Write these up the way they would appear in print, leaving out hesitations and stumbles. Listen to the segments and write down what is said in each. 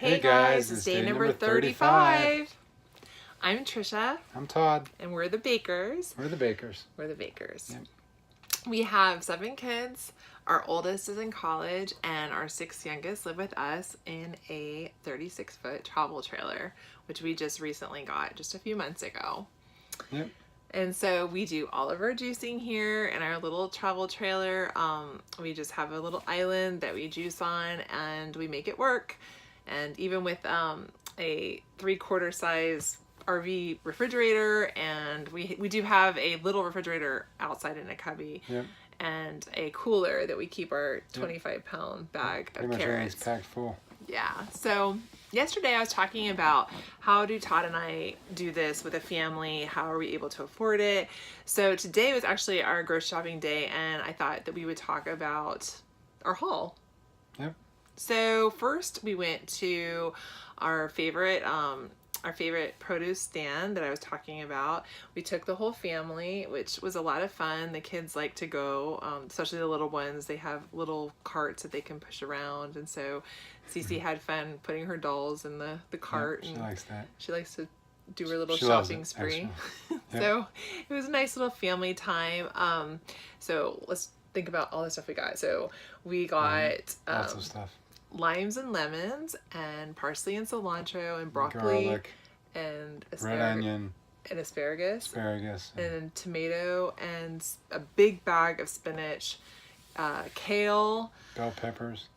Hey guys, it's day number 35. I'm Trisha. I'm Todd. And we're the Bakers. We're the Bakers. We're the Bakers. Yep. We have 7 kids. Our oldest is in college, and our 6 youngest live with us in a 36-foot travel trailer, which we just recently got just a few months ago. Yep. And so we do all of our juicing here in our little travel trailer. We just have a little island that we juice on, and we make it work. And even with a 3/4 size RV refrigerator, and we do have a little refrigerator outside in a cubby. Yep. And a cooler that we keep our 25-pound bag of carrots. Everything's packed full. Yeah. So yesterday I was talking about how do Todd and I do this with a family? How are we able to afford it? So today was actually our grocery shopping day, and I thought that we would talk about our haul. Yep. So first we went to our favorite produce stand that I was talking about. We took the whole family, which was a lot of fun. The kids like to go, especially the little ones. They have little carts that they can push around, and so Cece had fun putting her dolls in the cart. Yep, she likes that. She likes to do her little she shopping spree. Yep. So it was a nice little family time. So let's think about all the stuff we got. So we got lots of stuff. Limes and lemons, and parsley and cilantro, and broccoli, garlic, and red onion, and asparagus, and tomato, and a big bag of spinach, kale, bell peppers,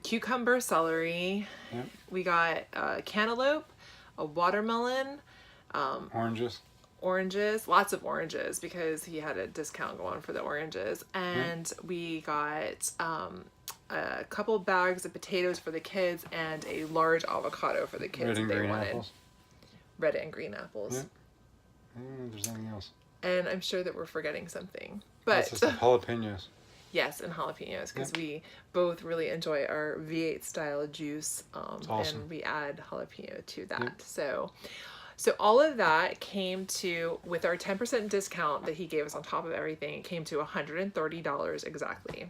cucumber, celery. Yep. We got cantaloupe, a watermelon, oranges, lots of oranges because he had a discount going for the oranges, and we got a couple bags of potatoes for the kids and a large avocado for the kids. Red and green apples. Red and green apples. Yep. I don't know if there's anything else. And I'm sure that we're forgetting something, but lots of stuff. Jalapenos. Yes, and jalapenos, because we both really enjoy our V8 style juice, awesome. And we add jalapeno to that. So all of that came to, with our 10% discount that he gave us on top of everything, it came to $130 exactly,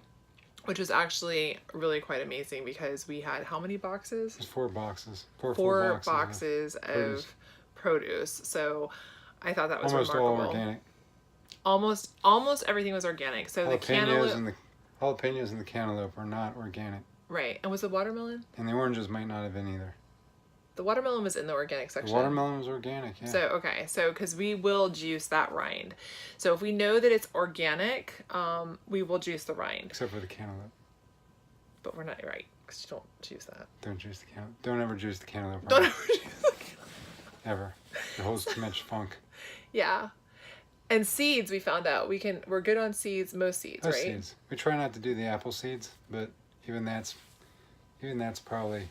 which was actually really quite amazing because we had how many boxes? It was 4 boxes. Four boxes of produce. So I thought that was remarkable. Almost all organic. Almost everything was organic. So the jalapenos and the cantaloupe are not organic. Right. And was the watermelon? And the oranges might not have been either. The watermelon was in the organic section. The watermelon was organic, yeah. So because we will juice that rind. So if we know that it's organic, we will juice the rind. Except for the cantaloupe. But we're not right, because you don't juice that. Don't juice the cantaloupe. Don't ever juice the cantaloupe. Don't ever juice the cantaloupe. Ever. It holds too much funk. Yeah. And seeds, we found out. We're good on seeds, most seeds, right? Seeds. We try not to do the apple seeds, but even that's probably,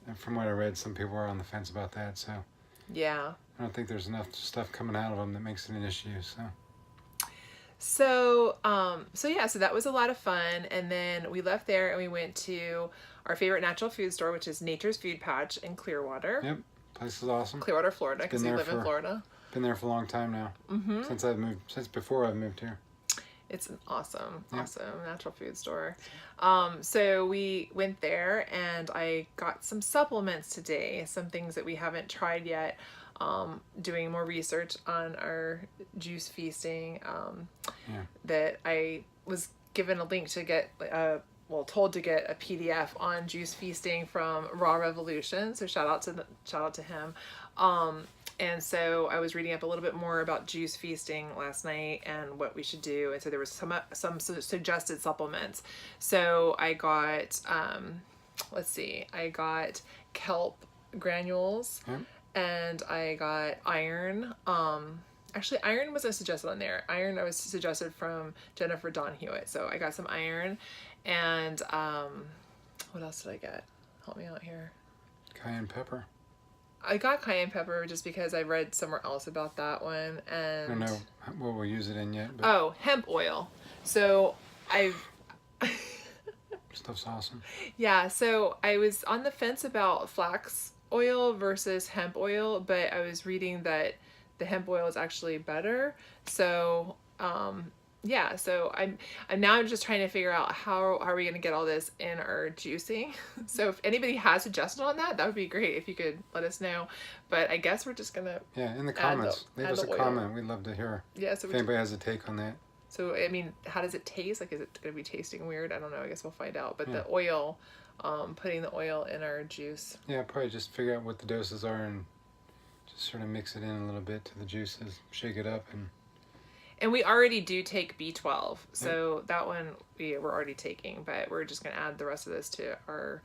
and from what I read, some people are on the fence about that, so. Yeah. I don't think there's enough stuff coming out of them that makes it an issue, so. So that was a lot of fun, and then we left there and we went to our favorite natural food store, which is Nature's Food Patch in Clearwater. Yep, place is awesome. Clearwater, Florida, because we live in Florida. Been there for a long time now. Mm-hmm. Since before I've moved here. It's an awesome natural food store. So we went there, and I got some supplements today, some things that we haven't tried yet. Doing more research on our juice feasting. That I was given a link to get, told to get a PDF on juice feasting from Raw Revolution. So shout out to him. And so I was reading up a little bit more about juice feasting last night and what we should do. And so there was some suggested supplements. So I got, I got kelp granules, and I got iron. Actually, iron wasn't suggested on there. Iron I was suggested from Jennifer Dawn Hewitt. So I got some iron, and what else did I get? Help me out here. Cayenne pepper. I got cayenne pepper just because I read somewhere else about that one, and I don't know what we'll use it in yet. But hemp oil. So stuff's awesome. Yeah, so I was on the fence about flax oil versus hemp oil, but I was reading that the hemp oil is actually better. So yeah, so I'm now just trying to figure out how are we going to get all this in our juicing. So if anybody has suggestions on that, that would be great if you could let us know. But I guess we're just gonna Yeah, in the add the comments, leave add us the a oil. comment. We'd love to hear Yeah, so if anybody has a take on that. so I mean, how does it taste? Like, is it gonna be tasting weird? I don't know. I guess we'll find out. But Yeah. the oil, putting the oil in our juice. Yeah, probably just figure out what the doses are and just sort of mix it in a little bit to the juices, shake it up, And we already do take B12, so that one we're already taking, but we're just gonna add the rest of this to our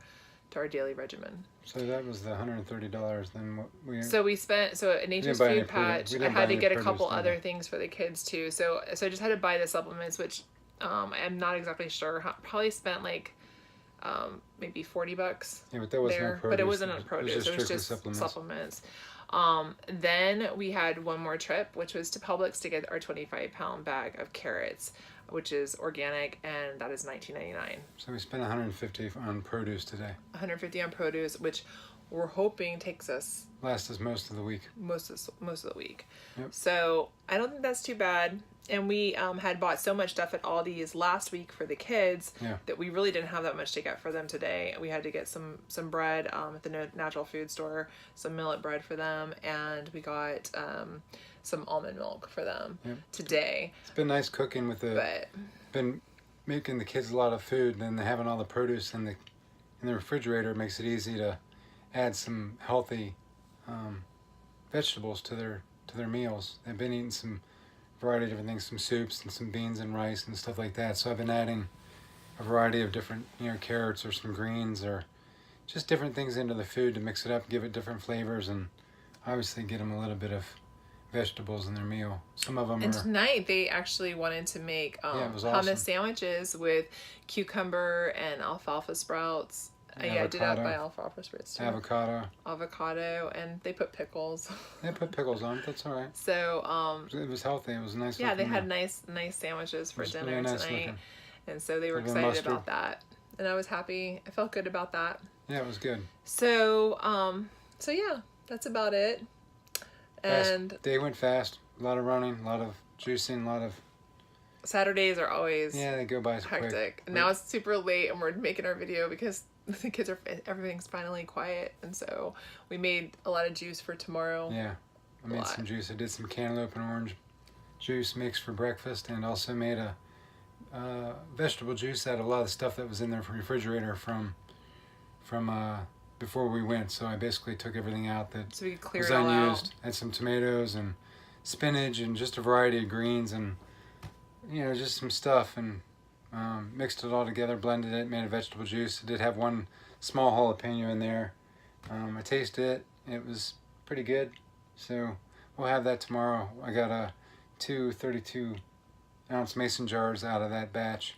daily regimen. So that was the $130. Then what So we spent at Nature's buy any Food Patch. we I didn't buy had to any get a produce, couple did we? other things for the kids too. So I just had to buy the supplements, which I'm not exactly sure. Probably spent like maybe $40 Yeah, but that wasn't there, on produce. but it wasn't on produce. It was strictly just supplements. supplements. Then we had one more trip, which was to Publix to get our 25-pound bag of carrots, which is organic, and that is $19.99. So we spent $150 on produce today. $150 on produce, which we're hoping takes us Lasts us most of the week. most of the week. Yep. So I don't think that's too bad. And we had bought so much stuff at Aldi's last week for the kids that we really didn't have that much to get for them today. We had to get some bread at the natural food store, some millet bread for them, and we got some almond milk for them today. It's been nice cooking with been making the kids a lot of food, and then having all the produce in the refrigerator makes it easy to add some healthy vegetables to their meals. They've been eating some variety of different things, some soups and some beans and rice and stuff like that. So I've been adding a variety of different, carrots or some greens or just different things into the food to mix it up, give it different flavors, and obviously get them a little bit of vegetables in their meal. Some of them And tonight they actually wanted to make it was hummus awesome. sandwiches with cucumber and alfalfa sprouts. Yeah, I did that by alfalfa sprouts too. Avocado, and they put pickles. They put pickles on it. That's all right. So it was healthy. It was a nice. Yeah, they had nice sandwiches for dinner really nice tonight, looking. And so they were excited about that, and I was happy. I felt good about that. Yeah, it was good. So yeah, that's about it. And day went fast. A lot of running, a lot of juicing, a lot of. Saturdays are always they go by so hectic. quick. And now it's super late, and we're making our video because the kids everything's finally quiet, and so we made a lot of juice for tomorrow. Yeah, I made some juice. I did some cantaloupe and orange juice mix for breakfast, and also made a vegetable juice out of a lot of stuff that was in the refrigerator from before we went. So I basically took everything out that so we could clear was it all unused. out. Had some tomatoes and spinach and just a variety of greens and just some stuff, and mixed it all together, blended it, made a vegetable juice. I did have one small jalapeno in there. I tasted it. It was pretty good. So we'll have that tomorrow. I got two 32-ounce mason jars out of that batch,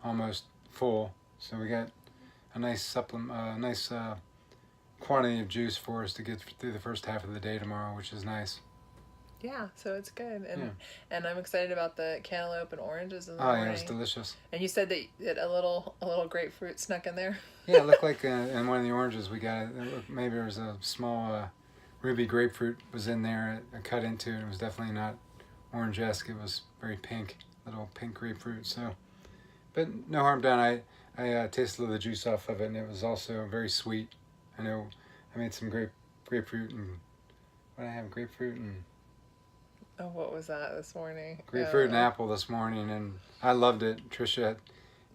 almost full. So we got a nice quantity of juice for us to get through the first half of the day tomorrow, which is nice. Yeah, so it's good, and I'm excited about the cantaloupe and oranges in the morning. Yeah, it's delicious. And you said that a little grapefruit snuck in there. Yeah, it looked like in one of the oranges we got. Maybe there was a small ruby grapefruit was in there. I cut into it. It was definitely not orange-esque. It was very pink, little pink grapefruit. So, but no harm done. I tasted a little of the juice off of it, and it was also very sweet. I know I made some grapefruit and what did I have? Grapefruit and. Oh, what was that this morning? Grapefruit and apple this morning, and I loved it. Trisha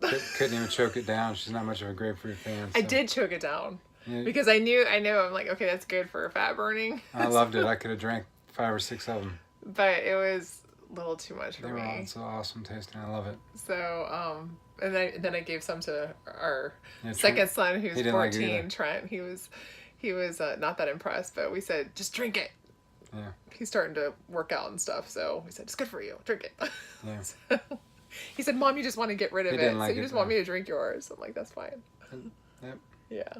couldn't even choke it down. She's not much of a grapefruit fan. So. I did choke it down because I know I'm like, okay, that's good for fat burning. I loved it. I could have drank 5 or 6 of them. But it was a little too much for me. They were so awesome tasting. I love it. So, and then I gave some to our second son, who's 14, like Trent. He was not that impressed, but we said, just drink it. Yeah. He's starting to work out and stuff, so we said, it's good for you. Drink it. Yeah. So, he said, Mom, you just want to get rid of it. Like so you just want me to drink yours. I'm like, that's fine. Yep. Yeah.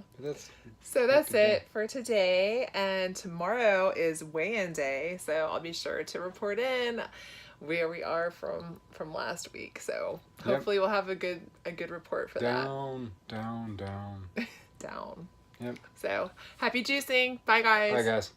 So that's it for today. And tomorrow is weigh-in day. So I'll be sure to report in where we are from last week. So hopefully we'll have a good report for that. Down. Down. Yep. So happy juicing. Bye, guys. Bye, guys.